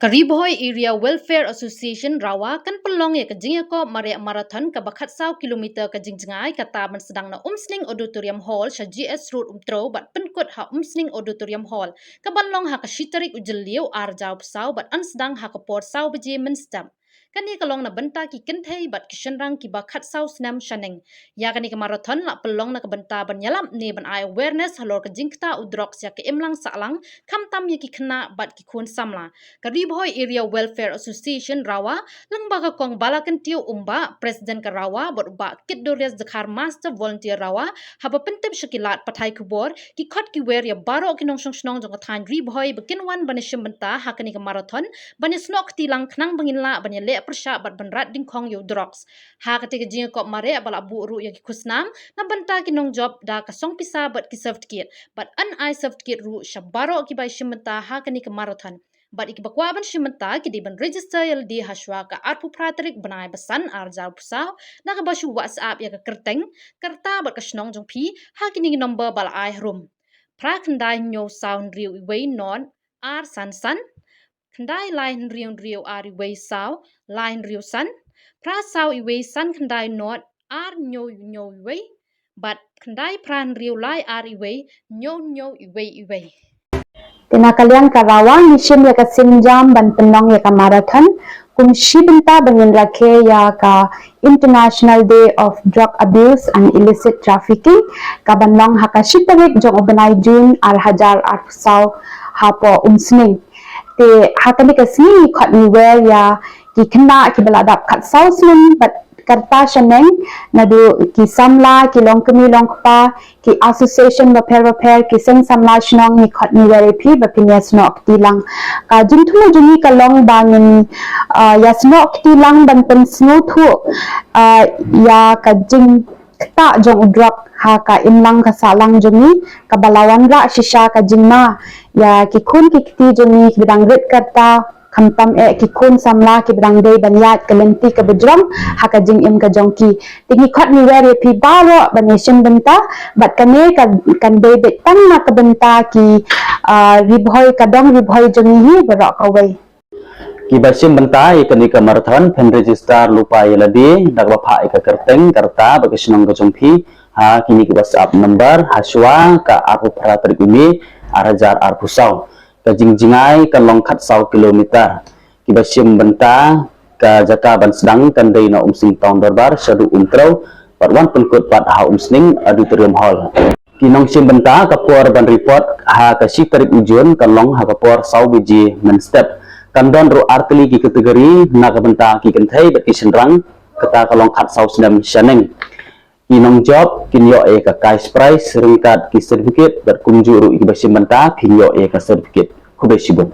Kariboy Area Welfare Association rawa kan pelong ya kajing ko Maria Marathon ka bakat 1 kilometer kajing jengai kata man sedang na Umsning Auditorium Hall sa GS Road Umtro bat penkut ha Umsning Auditorium Hall ka banlong ha ka shitarik ujeliu arjau pesau bat an sedang ha ka por sau beje menstam kani kalong na benta ki kenthei bat kishenrang ki bakat sau snam shaneng ya kani ka marathon la pelong na ka benta ban yalam ne ban ai awareness halor ka jingkta udrok sia ke emlang salang kamtam ya ki khna bat ki khun samla Kariboy Area Welfare Association rawa lang baga kong balakan tiu umba Presiden ka rawa bot ba kit dorias zakhar master volunteer rawa haba pentep shakilat patai kubor ki khot ki wer ya baro ki nong snong jong than riboy bekin wan banishim benta hakani ka marathon banisnok tilang knang bangin la banya le persya bat banrat dingkhong yo drox ha kate jing ko mare bala bu ru ya ki kusnam na benta ki nong job da ka song pisa bat ki certificate bat an I certificate ru shabaro ki bai shimenta hakani ka marathon Bat ikibakwaban shimenta kidi ban register yal di haswa ka arpu pratarik banai basan arjal pusau na ka basu WhatsApp ya ka kerteng kerta bat ka snong jong pi hakini number bal ai room pra kandai nyo sound riu wei non ar san san kandai line riu ar wei sau line riu san pra sau wei san kandai not ar nyo wei bat kandai pran riu lai ar wei nyo wei Tinakalian karawang mission ya ka sinjam ban penong ya ka marathon kum shibenta bangin rakhe ya ka International Day of Drug Abuse and Illicit Trafficking ka banlong ha ka shitarik jong organize June al-hajar arsaw hapo umsning te hakani ka sini khot ni wer ya ki khna ki baladap khat sausmen but karta shaneng nadu ki samla ki longkami longpa ki association repair ki seng samla shnong ni khot ni verifi bapinya snok tilang ka jinthu juni ka long bangin ya snok tilang ban pen snu thu ya ka jing ta jong udrak ha ka imlang ka salang juni ka balawan ra shisha ka jingma ya ki khun ki kti juni bidang rit karta kamtam ki kun samla ki bidang day banyat kalenti ka bujram haka jing im ka jongki tingi khot ni were pi baro banishin benta bat kane kan day bet tang na ka benta ki ribhoy kadong ribhoy jongi hi barok away ki basim benta ikani ka marathon pen register lupa yaladi dagwa pha ka kerteng karta bagisnong ka jongpi ha kini ki WhatsApp number haswa ka apu pratar ini arajar arpusau ka jingjingai ka longkhat 1 kilometer ki basim benta ka jaka ban sedang kan dei na umsing tong darbar sadu umtro parwan penkut pat ha umsning auditorium hall ki nong sim benta ka por ban report ha ka shitarik ujun ka long ha ka por sau biji men step kan don ru artli ki kategori na ka benta ki kenthei bat ki senrang kata ka longkhat sau sedam shaneng inong job kinyo e ka cash price ringkat ki certificate bat kumjuru ibasim benta kinyo e ka certificate kubesibun